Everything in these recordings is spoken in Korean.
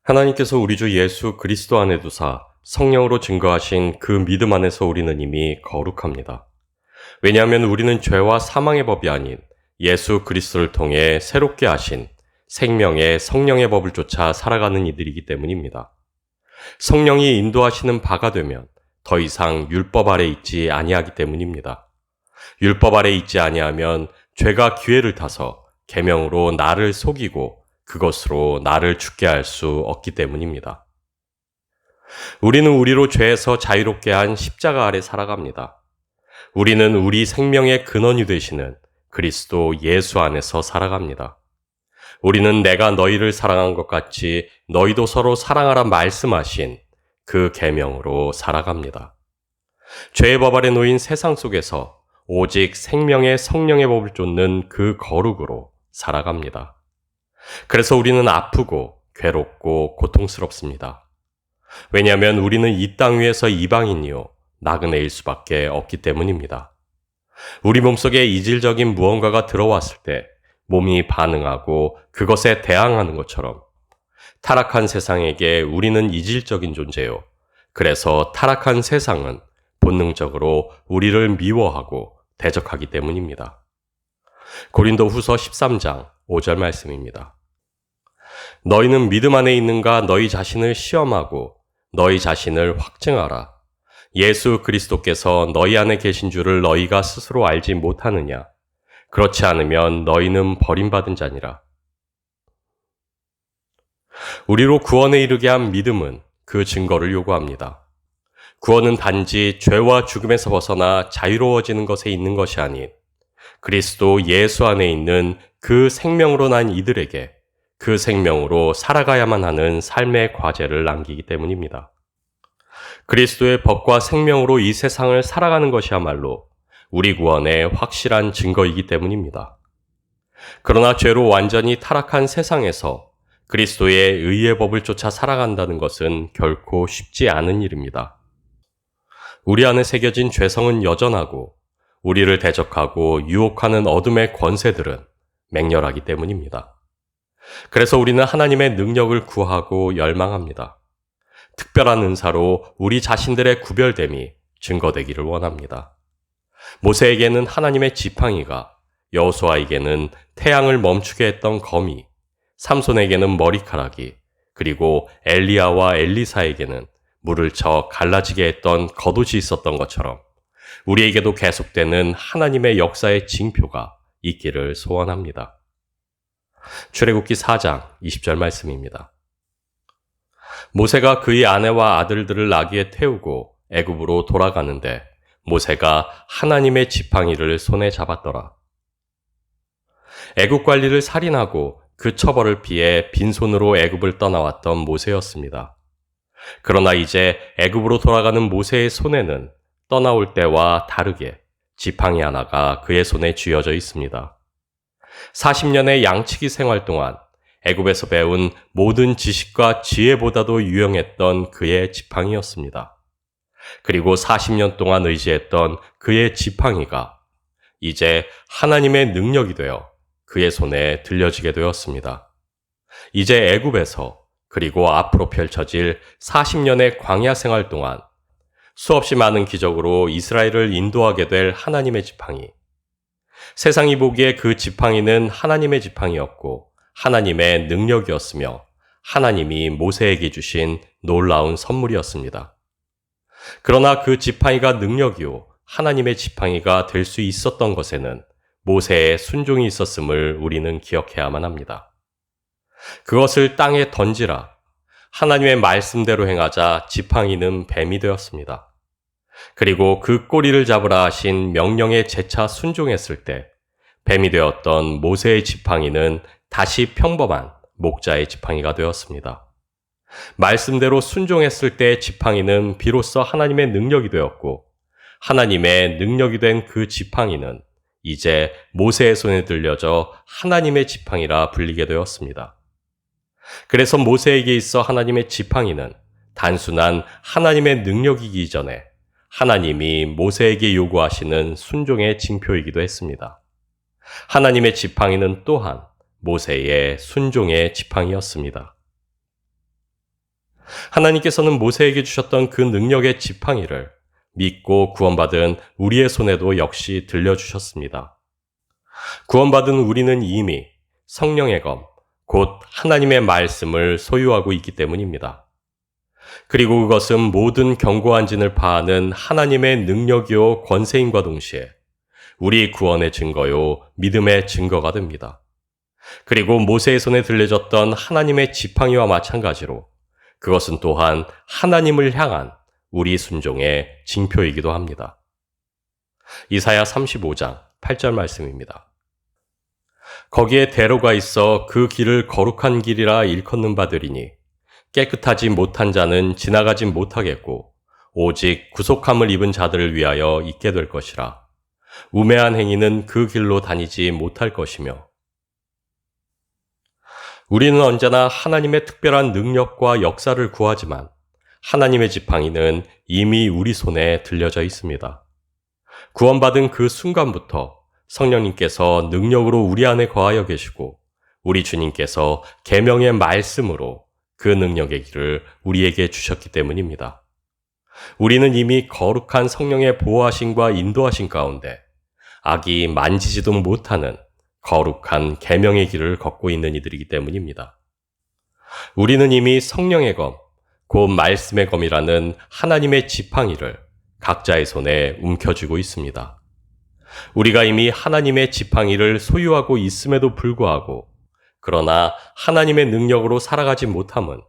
하나님께서 우리 주 예수 그리스도 안에 두사 성령으로 증거하신 그 믿음 안에서 우리는 이미 거룩합니다. 왜냐하면 우리는 죄와 사망의 법이 아닌 예수 그리스도를 통해 새롭게 하신 생명의 성령의 법을 쫓아 살아가는 이들이기 때문입니다. 성령이 인도하시는 바가 되면 더 이상 율법 아래 있지 아니하기 때문입니다. 율법 아래 있지 아니하면 죄가 기회를 타서 계명으로 나를 속이고 그것으로 나를 죽게 할 수 없기 때문입니다. 우리는 우리로 죄에서 자유롭게 한 십자가 아래 살아갑니다. 우리는 우리 생명의 근원이 되시는 그리스도 예수 안에서 살아갑니다. 우리는 내가 너희를 사랑한 것 같이 너희도 서로 사랑하라 말씀하신 그 계명으로 살아갑니다. 죄의 법 아래 놓인 세상 속에서 오직 생명의 성령의 법을 쫓는 그 거룩으로 살아갑니다. 그래서 우리는 아프고 괴롭고 고통스럽습니다. 왜냐하면 우리는 이 땅 위에서 이방인이요 나그네일 수밖에 없기 때문입니다. 우리 몸속에 이질적인 무언가가 들어왔을 때 몸이 반응하고 그것에 대항하는 것처럼 타락한 세상에게 우리는 이질적인 존재요. 그래서 타락한 세상은 본능적으로 우리를 미워하고 대적하기 때문입니다. 고린도 후서 13장 5절 말씀입니다. 너희는 믿음 안에 있는가 너희 자신을 시험하고 너희 자신을 확증하라. 예수 그리스도께서 너희 안에 계신 줄을 너희가 스스로 알지 못하느냐. 그렇지 않으면 너희는 버림받은 자니라. 우리로 구원에 이르게 한 믿음은 그 증거를 요구합니다. 구원은 단지 죄와 죽음에서 벗어나 자유로워지는 것에 있는 것이 아닌 그리스도 예수 안에 있는 그 생명으로 난 이들에게 그 생명으로 살아가야만 하는 삶의 과제를 남기기 때문입니다. 그리스도의 법과 생명으로 이 세상을 살아가는 것이야말로 우리 구원의 확실한 증거이기 때문입니다. 그러나 죄로 완전히 타락한 세상에서 그리스도의 의의 법을 쫓아 살아간다는 것은 결코 쉽지 않은 일입니다. 우리 안에 새겨진 죄성은 여전하고 우리를 대적하고 유혹하는 어둠의 권세들은 맹렬하기 때문입니다. 그래서 우리는 하나님의 능력을 구하고 열망합니다. 특별한 은사로 우리 자신들의 구별됨이 증거되기를 원합니다. 모세에게는 하나님의 지팡이가, 여호수아에게는 태양을 멈추게 했던 검이, 삼손에게는 머리카락이, 그리고 엘리야와 엘리사에게는 물을 쳐 갈라지게 했던 겉옷이 있었던 것처럼 우리에게도 계속되는 하나님의 역사의 징표가 있기를 소원합니다. 출애굽기 4장 20절 말씀입니다. 모세가 그의 아내와 아들들을 나귀에 태우고 애굽으로 돌아가는데 모세가 하나님의 지팡이를 손에 잡았더라. 애굽 관리를 살인하고 그 처벌을 피해 빈손으로 애굽을 떠나왔던 모세였습니다. 그러나 이제 애굽으로 돌아가는 모세의 손에는 떠나올 때와 다르게 지팡이 하나가 그의 손에 쥐어져 있습니다. 40년의 양치기 생활 동안 애굽에서 배운 모든 지식과 지혜보다도 유용했던 그의 지팡이였습니다. 그리고 40년 동안 의지했던 그의 지팡이가 이제 하나님의 능력이 되어 그의 손에 들려지게 되었습니다. 이제 애굽에서 그리고 앞으로 펼쳐질 40년의 광야 생활 동안 수없이 많은 기적으로 이스라엘을 인도하게 될 하나님의 지팡이. 세상이 보기에 그 지팡이는 하나님의 지팡이였고 하나님의 능력이었으며 하나님이 모세에게 주신 놀라운 선물이었습니다. 그러나 그 지팡이가 능력이요 하나님의 지팡이가 될 수 있었던 것에는 모세의 순종이 있었음을 우리는 기억해야만 합니다. 그것을 땅에 던지라. 하나님의 말씀대로 행하자 지팡이는 뱀이 되었습니다. 그리고 그 꼬리를 잡으라 하신 명령에 재차 순종했을 때 뱀이 되었던 모세의 지팡이는 다시 평범한 목자의 지팡이가 되었습니다. 말씀대로 순종했을 때 지팡이는 비로소 하나님의 능력이 되었고 하나님의 능력이 된 그 지팡이는 이제 모세의 손에 들려져 하나님의 지팡이라 불리게 되었습니다. 그래서 모세에게 있어 하나님의 지팡이는 단순한 하나님의 능력이기 전에 하나님이 모세에게 요구하시는 순종의 징표이기도 했습니다. 하나님의 지팡이는 또한 모세의 순종의 지팡이였습니다. 하나님께서는 모세에게 주셨던 그 능력의 지팡이를 믿고 구원받은 우리의 손에도 역시 들려주셨습니다. 구원받은 우리는 이미 성령의 검, 곧 하나님의 말씀을 소유하고 있기 때문입니다. 그리고 그것은 모든 견고한 진을 파하는 하나님의 능력이요 권세임과 동시에 우리 구원의 증거요 믿음의 증거가 됩니다. 그리고 모세의 손에 들려졌던 하나님의 지팡이와 마찬가지로 그것은 또한 하나님을 향한 우리 순종의 징표이기도 합니다. 이사야 35장 8절 말씀입니다. 거기에 대로가 있어 그 길을 거룩한 길이라 일컫는 바들이니 깨끗하지 못한 자는 지나가지 못하겠고 오직 구속함을 입은 자들을 위하여 있게 될 것이라. 우매한 행위는 그 길로 다니지 못할 것이며. 우리는 언제나 하나님의 특별한 능력과 역사를 구하지만 하나님의 지팡이는 이미 우리 손에 들려져 있습니다. 구원받은 그 순간부터 성령님께서 능력으로 우리 안에 거하여 계시고 우리 주님께서 계명의 말씀으로 그 능력의 길을 우리에게 주셨기 때문입니다. 우리는 이미 거룩한 성령의 보호하심과 인도하심 가운데 악이 만지지도 못하는 거룩한 계명의 길을 걷고 있는 이들이기 때문입니다. 우리는 이미 성령의 검, 곧 말씀의 검이라는 하나님의 지팡이를 각자의 손에 움켜쥐고 있습니다. 우리가 이미 하나님의 지팡이를 소유하고 있음에도 불구하고 그러나 하나님의 능력으로 살아가지 못함은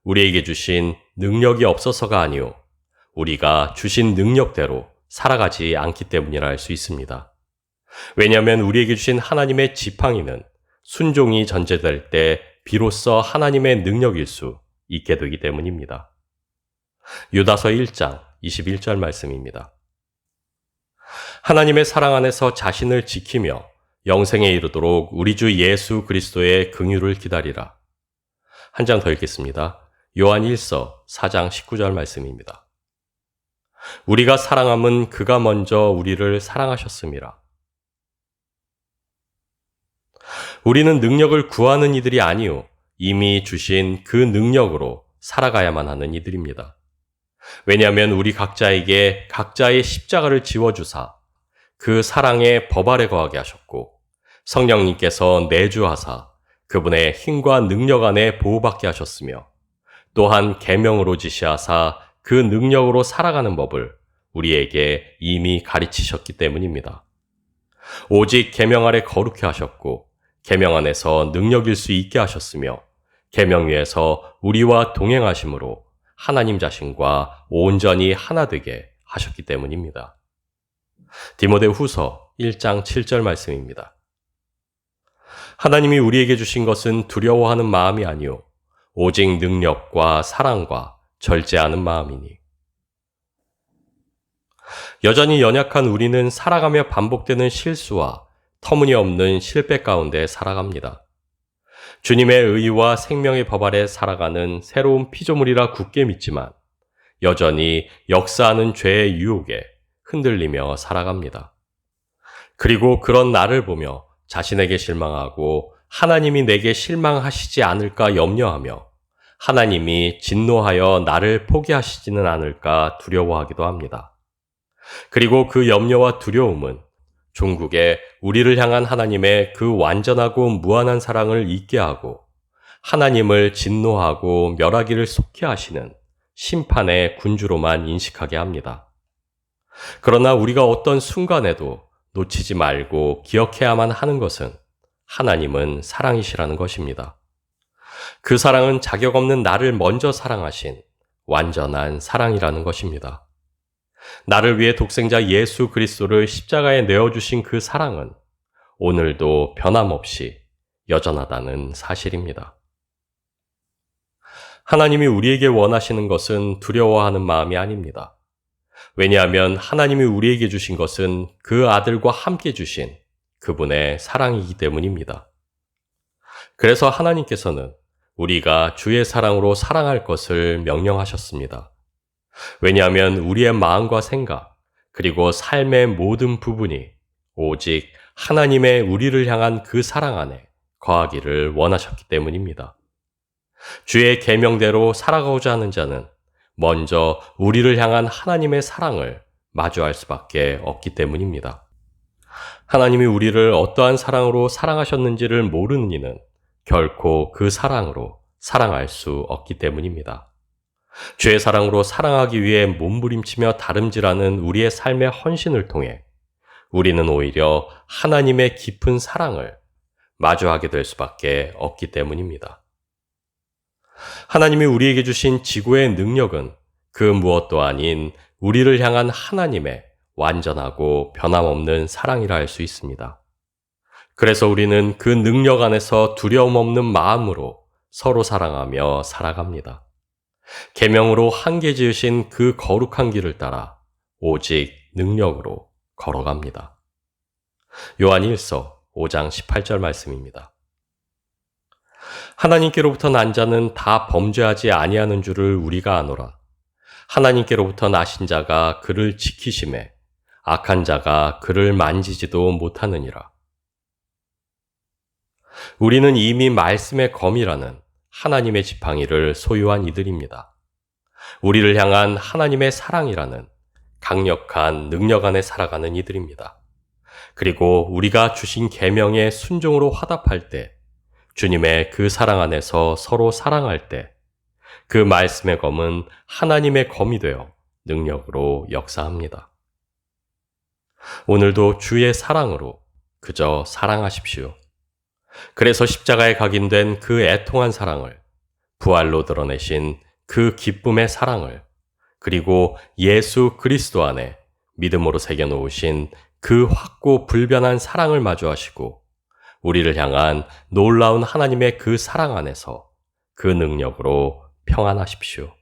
우리에게 주신 능력이 없어서가 아니오 우리가 주신 능력대로 살아가지 않기 때문이라 할 수 있습니다. 왜냐하면 우리에게 주신 하나님의 지팡이는 순종이 전제될 때 비로소 하나님의 능력일 수 있게 되기 때문입니다. 유다서 1장 21절 말씀입니다. 하나님의 사랑 안에서 자신을 지키며 영생에 이르도록 우리 주 예수 그리스도의 긍휼을 기다리라. 한 장 더 읽겠습니다. 요한 1서 4장 19절 말씀입니다. 우리가 사랑함은 그가 먼저 우리를 사랑하셨음이라. 우리는 능력을 구하는 이들이 아니요 이미 주신 그 능력으로 살아가야만 하는 이들입니다. 왜냐하면 우리 각자에게 각자의 십자가를 지워주사 그 사랑의 법 아래 거하게 하셨고 성령님께서 내주하사 그분의 힘과 능력 안에 보호받게 하셨으며 또한 계명으로 지시하사 그 능력으로 살아가는 법을 우리에게 이미 가르치셨기 때문입니다. 오직 계명 아래 거룩해 하셨고 계명 안에서 능력일 수 있게 하셨으며 계명 위에서 우리와 동행하심으로 하나님 자신과 온전히 하나 되게 하셨기 때문입니다. 디모데 후서 1장 7절 말씀입니다. 하나님이 우리에게 주신 것은 두려워하는 마음이 아니요 오직 능력과 사랑과 절제하는 마음이니. 여전히 연약한 우리는 살아가며 반복되는 실수와 터무니없는 실패 가운데 살아갑니다. 주님의 의와 생명의 법 아래 살아가는 새로운 피조물이라 굳게 믿지만 여전히 역사하는 죄의 유혹에 흔들리며 살아갑니다. 그리고 그런 나를 보며 자신에게 실망하고 하나님이 내게 실망하시지 않을까 염려하며 하나님이 진노하여 나를 포기하시지는 않을까 두려워하기도 합니다. 그리고 그 염려와 두려움은 종국에 우리를 향한 하나님의 그 완전하고 무한한 사랑을 잊게 하고 하나님을 진노하고 멸하기를 속히 하시는 심판의 군주로만 인식하게 합니다. 그러나 우리가 어떤 순간에도 놓치지 말고 기억해야만 하는 것은 하나님은 사랑이시라는 것입니다. 그 사랑은 자격 없는 나를 먼저 사랑하신 완전한 사랑이라는 것입니다. 나를 위해 독생자 예수 그리스도를 십자가에 내어주신 그 사랑은 오늘도 변함없이 여전하다는 사실입니다. 하나님이 우리에게 원하시는 것은 두려워하는 마음이 아닙니다. 왜냐하면 하나님이 우리에게 주신 것은 그 아들과 함께 주신 그분의 사랑이기 때문입니다. 그래서 하나님께서는 우리가 주의 사랑으로 사랑할 것을 명령하셨습니다. 왜냐하면 우리의 마음과 생각, 그리고 삶의 모든 부분이 오직 하나님의 우리를 향한 그 사랑 안에 거하기를 원하셨기 때문입니다. 주의 계명대로 살아가고자 하는 자는 먼저 우리를 향한 하나님의 사랑을 마주할 수밖에 없기 때문입니다. 하나님이 우리를 어떠한 사랑으로 사랑하셨는지를 모르는 이는 결코 그 사랑으로 사랑할 수 없기 때문입니다. 주의 사랑으로 사랑하기 위해 몸부림치며 다름질하는 우리의 삶의 헌신을 통해 우리는 오히려 하나님의 깊은 사랑을 마주하게 될 수밖에 없기 때문입니다. 하나님이 우리에게 주신 지구의 능력은 그 무엇도 아닌 우리를 향한 하나님의 완전하고 변함없는 사랑이라 할 수 있습니다. 그래서 우리는 그 능력 안에서 두려움 없는 마음으로 서로 사랑하며 살아갑니다. 계명으로 한계 지으신 그 거룩한 길을 따라 오직 능력으로 걸어갑니다. 요한 1서 5장 18절 말씀입니다. 하나님께로부터 난 자는 다 범죄하지 아니하는 줄을 우리가 아노라. 하나님께로부터 나신 자가 그를 지키심에 악한 자가 그를 만지지도 못하느니라. 우리는 이미 말씀의 검이라는 하나님의 지팡이를 소유한 이들입니다. 우리를 향한 하나님의 사랑이라는 강력한 능력 안에 살아가는 이들입니다. 그리고 우리가 주신 계명의 순종으로 화답할 때, 주님의 그 사랑 안에서 서로 사랑할 때, 그 말씀의 검은 하나님의 검이 되어 능력으로 역사합니다. 오늘도 주의 사랑으로 그저 사랑하십시오. 그래서 십자가에 각인된 그 애통한 사랑을, 부활로 드러내신 그 기쁨의 사랑을, 그리고 예수 그리스도 안에 믿음으로 새겨놓으신 그 확고 불변한 사랑을 마주하시고 우리를 향한 놀라운 하나님의 그 사랑 안에서 그 능력으로 평안하십시오.